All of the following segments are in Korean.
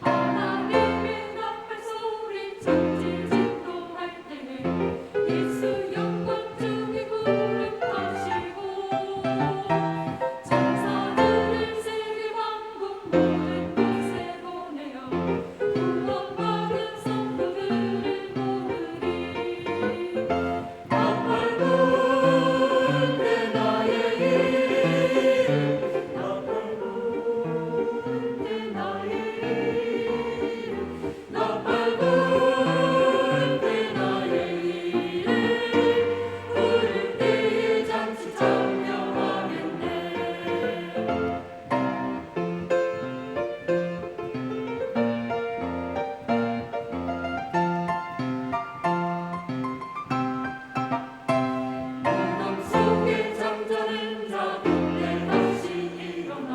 하나님의 나팔소리 천지 진동할 때는 예수 영광 중에 구름 타시고 천사들을 세계 왕국 모든 곳에 보내어 구원받은 성도들을 모으리. 나팔 불 때 나의 이름, 나팔 불 때 나의 이름, 나팔 불 때 나의 이름 부를 때에 잔치 참여하겠네. 무덤 속에 잠자는 자 그때 다시 일어나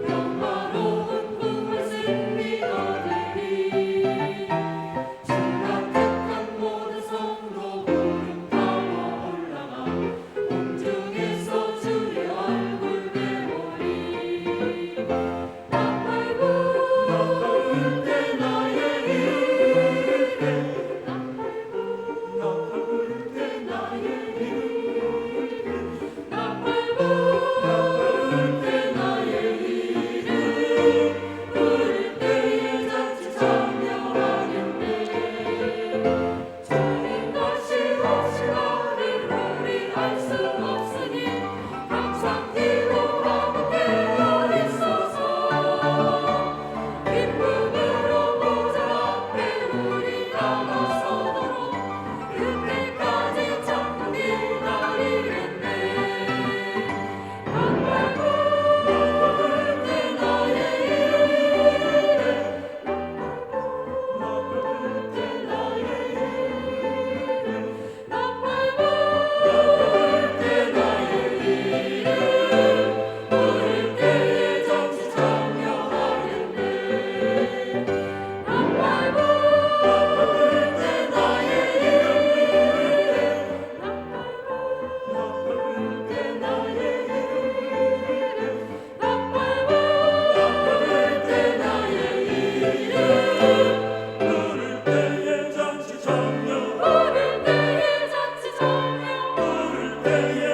영화로운 꿈을 승리 얻으리. 주가 택한 모든 성도 구름 타고 올라가 공중에서 주의 얼굴 배우리. 나팔 불 때 나의 이름, 나팔 불 때 나의 이름, 나팔 불 때 나의 이름 부를 때에 잔치 참여하겠네. 주님 다시 오시나를 우리 알 수 없으니 항상 기도하고 깨어 있소서. 기쁨으로 보좌 앞에 우리 나가서도록 그때까지 참고 기다리겠네. 나팔 불 때 나의 이름, 나팔 불 때 나의 이름, 나팔 불 때 나의 이름 부를 때에 잔치 참여하겠네. 나팔 불 때 나의 이름, 나팔 불 때 나의 이름, 나팔 불 때 나의 이름 부를 때에 잔치 참여, 부를 때에 잔치 참여, 부를 때에